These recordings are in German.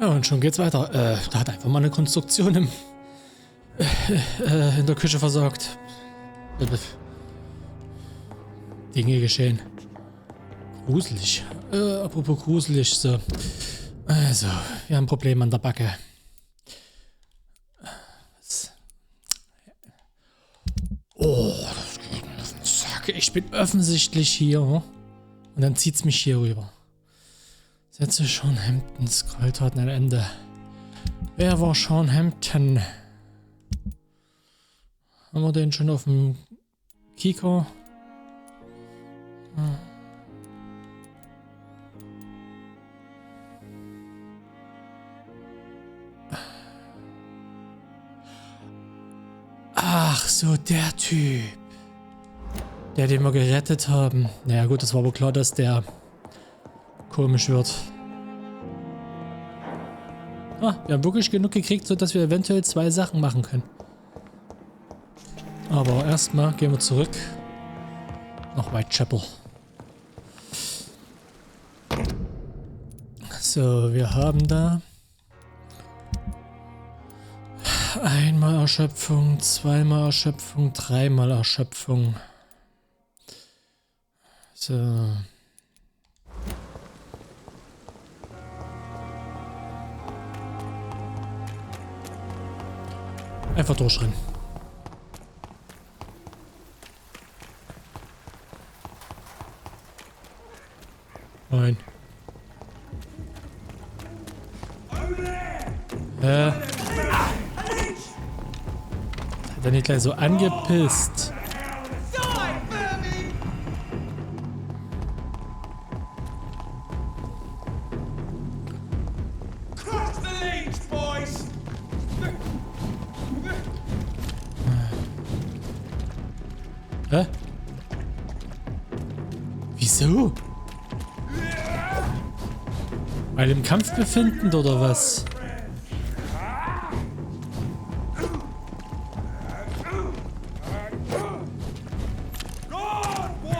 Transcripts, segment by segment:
Ja, und schon geht's weiter. Da hat einfach mal eine Konstruktion in der Küche versorgt. Dinge geschehen. Gruselig. Apropos gruselig, so. Also, wir haben ein Problem an der Backe. Oh, ich bin offensichtlich hier. Und dann zieht's mich hier rüber. Setze Sean Hampton, scrollt ein Ende. Wer war Sean Hampton? Haben wir den schon auf dem Kiko? Hm. Ach so, der Typ. Der, den wir gerettet haben. Naja gut, das war aber klar, dass der komisch wird. Ah, wir haben wirklich genug gekriegt, sodass wir eventuell 2 Sachen machen können. Aber erstmal gehen wir zurück nach Whitechapel. So, wir haben da einmal Erschöpfung, 2-mal Erschöpfung, 3-mal Erschöpfung. So. Einfach durchrennen. Nein. Hat er nicht gleich so angepisst? Hä? Wieso? Weil im Kampf befindend oder was?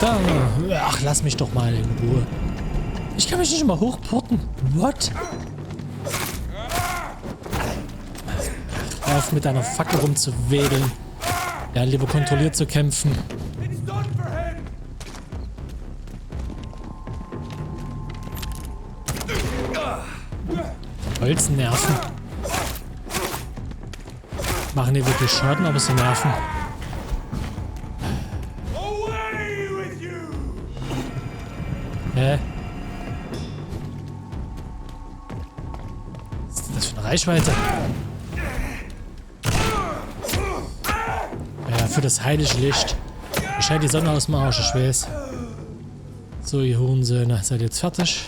Da. Ach, lass mich doch mal in Ruhe. Ich kann mich nicht immer hochporten. What? Hör auf mit deiner Fackel rumzuwedeln. Ja, lieber kontrolliert zu kämpfen. Holznerven. Machen die wirklich Schaden, aber sie nerven. Was ist das für eine Reichweite? Ja, für das heilige Licht. Mir scheint die Sonne aus dem Arsch, ich weiß. So, ihr Hurensöhne, seid ihr jetzt fertig?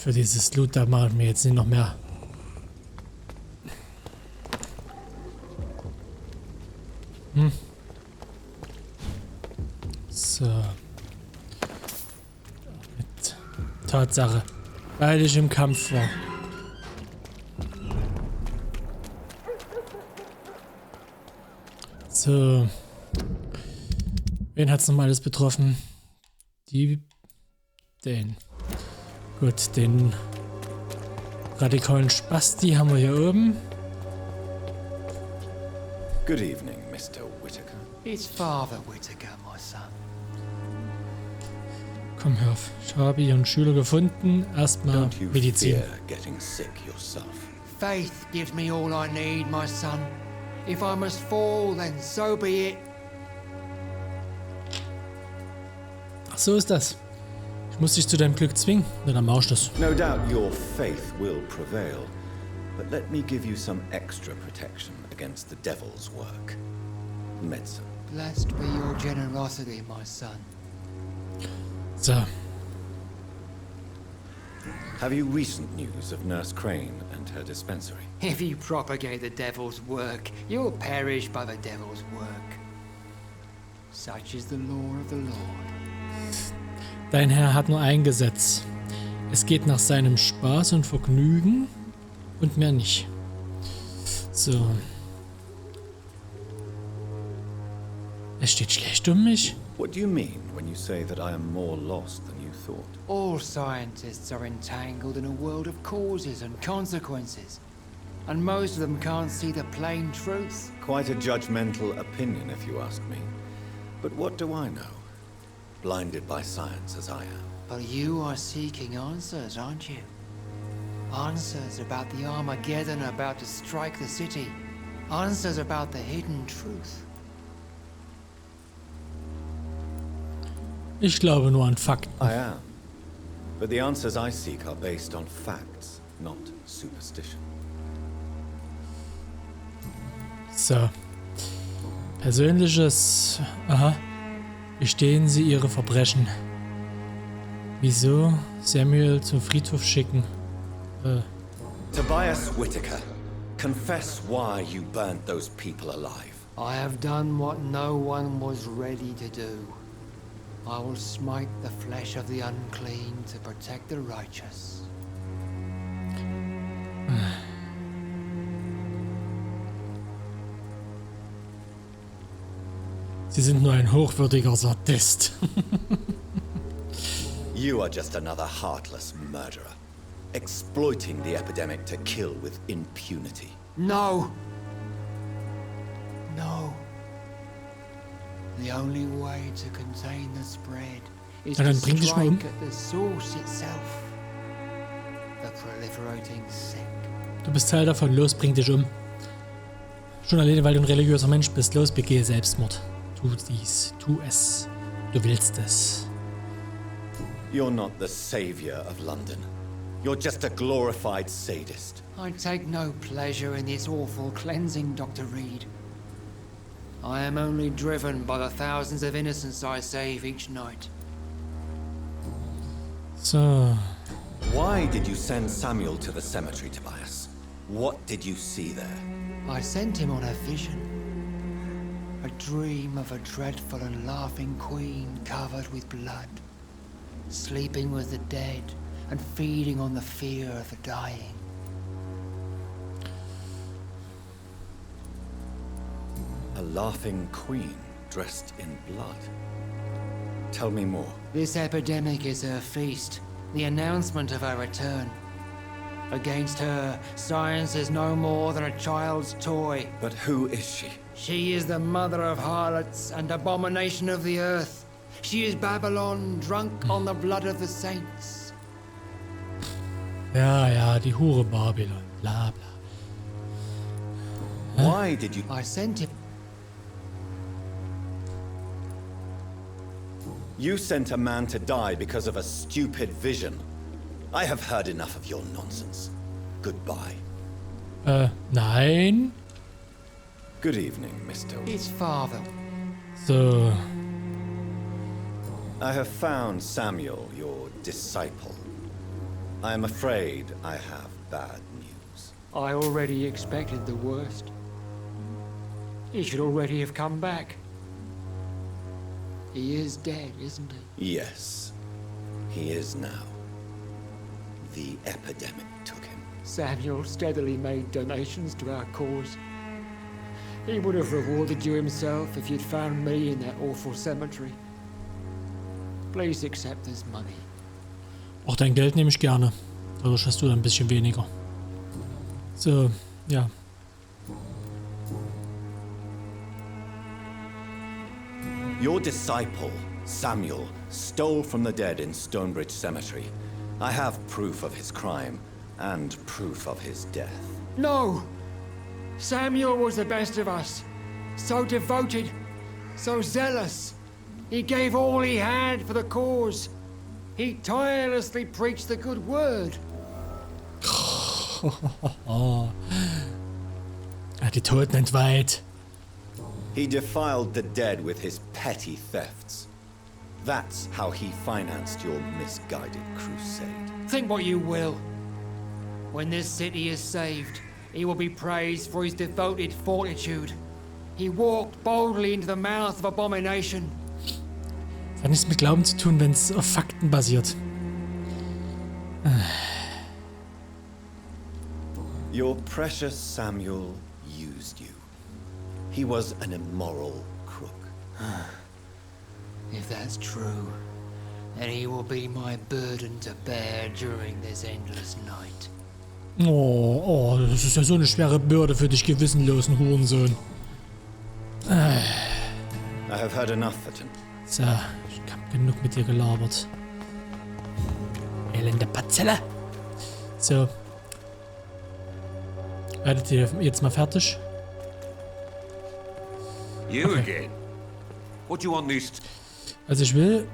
Für dieses Loot, da machen wir jetzt nicht noch mehr. So. Mit Tatsache. Weil ich im Kampf war. So. Wen hat es nochmal alles betroffen? Den. Gut, den radikalen Spasti haben wir hier oben. Good evening, Mr. Whittaker. It's Father Whittaker, my son. Komm, hör auf. Ich habe hier einen Schüler gefunden. Erstmal Medizin. Fear getting sick yourself. Faith gives me all I need, my son. If I must fall, then so be it. Ach, so ist das. Ich muss dich zu deinem Glück zwingen, dann mach ich das. No doubt your faith will prevail, but let me give you some extra protection against the devil's work. Medicine. Blessed be your generosity, my son. So. Have you recent news of Nurse Crane and her dispensary? If you propagate the devil's work, you'll perish by the devil's work. Such is the law of the Lord. Dein Herr hat nur ein Gesetz. Es geht nach seinem Spaß und Vergnügen und mehr nicht. So. Es steht schlecht um mich. What do you mean when you say that I am more lost than you thought? All scientists are entangled in a world of causes and consequences. And most of them can't see the plain truth. Quite a judgmental opinion, if you ask me. But what do I know? Blinded by science as I am. But you are seeking answers, aren't you? Answers about the Armageddon about to strike the city. Answers about the hidden truth. Ich glaube nur an Fakten. I am. But the answers I seek are based on facts, not superstition. So. Persönliches. Aha. Gestehen Sie Ihre Verbrechen. Wieso Samuel zum Friedhof schicken? Tobias Whitaker, confess why you burnt those people alive. I have done what no one was ready to do. I will smite the flesh of the unclean to protect the righteous. Sie sind nur ein hochwürdiger Sadist. You are just another heartless murderer, exploiting the epidemic to kill with impunity. No! No. The only way to contain the spread is Na, to dann bring dich mal um. strike at the source itself. The proliferating sick. Du bist Teil davon. Los, bring dich um. Schon alleine, weil du ein religiöser Mensch bist. Los, begehe Selbstmord. Tu dies. Tu es. Du willst es. You're not the savior of London. You're just a glorified sadist. I take no pleasure in this awful cleansing, Dr. Reed. I am only driven by the thousands of innocents I save each night. So. Why did you send Samuel to the cemetery, Tobias? What did you see there? I sent him on a vision. A dream of a dreadful and laughing queen covered with blood, sleeping with the dead and feeding on the fear of the dying. A laughing queen dressed in blood. Tell me more. This epidemic is her feast, the announcement of her return. Against her, science is no more than a child's toy. But who is she? She is the mother of harlots and abomination of the earth. She is Babylon, drunk on the blood of the saints. Ja, die Hure Babylon. Bla bla. Why did you... I sent him. You sent a man to die because of a stupid vision. I have heard enough of your nonsense. Goodbye. Nein. Good evening, Mr. His father. So. I have found Samuel, your disciple. I am afraid I have bad news. I already expected the worst. He should already have come back. He is dead, isn't he? Yes, he is now. The epidemic took him. Samuel steadily made donations to our cause. He would have rewarded you himself if you'd found me in that awful cemetery. Please accept this money. Auch dein Geld nehme ich gerne. Dadurch hast du dann ein bisschen weniger. So, ja. Your disciple, Samuel, stole from the dead in Stonebridge Cemetery. I have proof of his crime and proof of his death. No! Samuel was the best of us. So devoted, so zealous. He gave all he had for the cause. He tirelessly preached the good word. Er hat die Toten entweiht. He defiled the dead with his petty thefts. That's how he financed your misguided crusade. Think what you will. When this city is saved, he will be praised for his devoted fortitude. He walked boldly into the mouth of abomination. Das hat nichts mit Glauben zu tun, wenn es auf Fakten basiert. Your precious Samuel, used you. He was an immoral crook. If that's true, then he will be my burden to bear during this endless night. Oh, das ist ja so eine schwere Bürde für dich gewissenlosen Hurensohn. I have heard enough, Vatten. So, ich hab genug mit dir gelabert. Elende Parzelle. So. Werdet ihr jetzt mal fertig? You again? What do you want this? Also ich will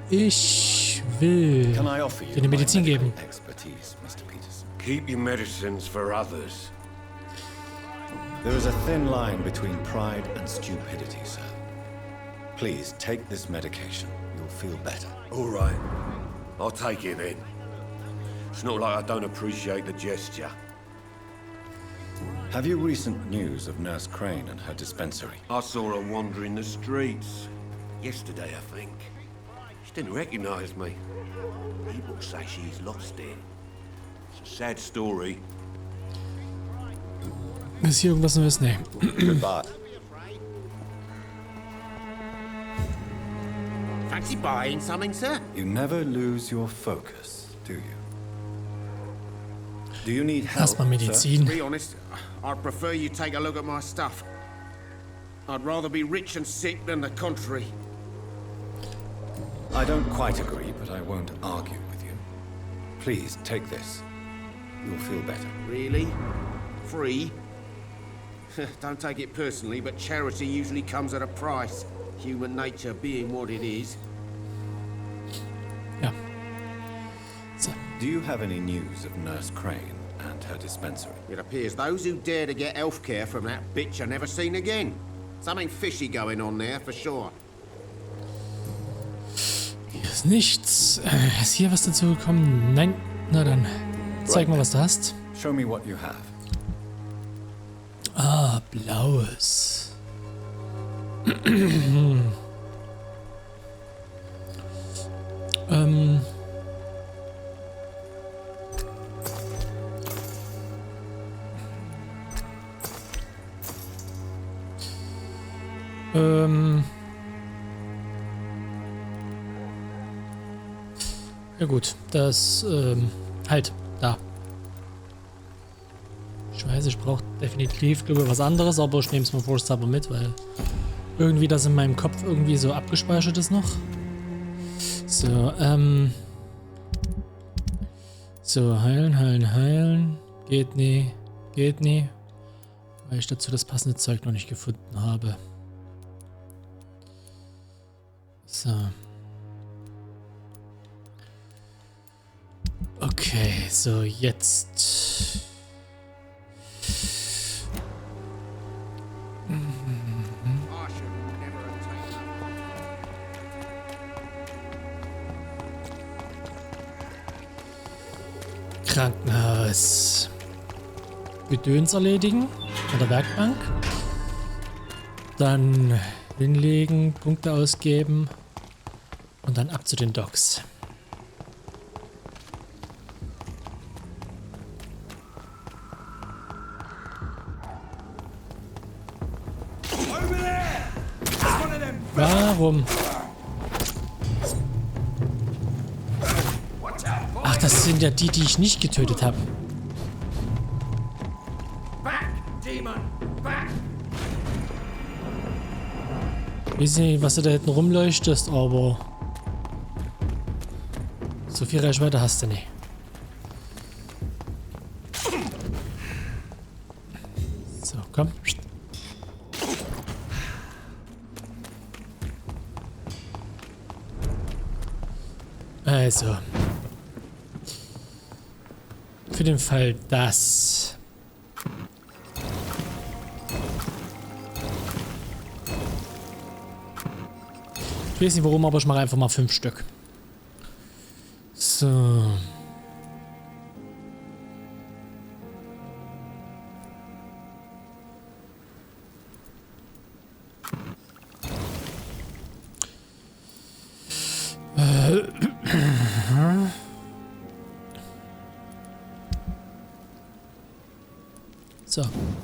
Can I offer you dir eine Medizin my geben. medical expertise, Mr. Peterson? Keep your medicines for others. There is a thin line between pride and stupidity, sir. Please take this medication. You'll feel better. All right. I'll take it then. It's not like I don't appreciate the gesture. Have you recent news of Nurse Crane and her dispensary? I saw her wandering the streets. Yesterday, I think. She didn't recognize me. People say she's lost it. It's a sad story. Ist hier irgendwas Neues? Nee. Goodbye. Fancy buying something, sir? You never lose your focus, do you? Do you need help, Erstmal sir? To Medizin. be honest, I'd prefer you take a look at my stuff. I'd rather be rich and sick than the contrary. I don't quite agree, but I won't argue with you. Please, take this. You'll feel better. Really? Free? Don't take it personally, but charity usually comes at a price. Human nature being what it is. Ja. So. Do you have any news of Nurse Crane and her dispensary? It appears those who dare to get elf care from that bitch are never seen again. Something fishy going on there, for sure. Hier ist nichts. Ist hier was dazu gekommen? Nein. Na dann. Zeig mal, was du hast. Show me what you have. Ah, blaues. Ja gut, das, halt, da. Ich weiß, ich brauche definitiv, glaube ich, was anderes, aber ich nehme es mal vorsichtshalber mit, weil irgendwie das in meinem Kopf irgendwie so abgespeichert ist noch. So, so, heilen. Geht nie, weil ich dazu das passende Zeug noch nicht gefunden habe. So. Okay, so jetzt. I should never have taken Krankenhaus. Gedöns erledigen an der Werkbank. Dann hinlegen, Punkte ausgeben und dann ab zu den Docks. Warum? Ach, das sind ja die, die ich nicht getötet habe. Ich weiß nicht, was du da hinten rumleuchtest, aber so viel Reichweite hast du nicht. So, komm. Also. Für den Fall, dass ich weiß nicht warum, aber ich mache einfach mal 5 Stück. So. So,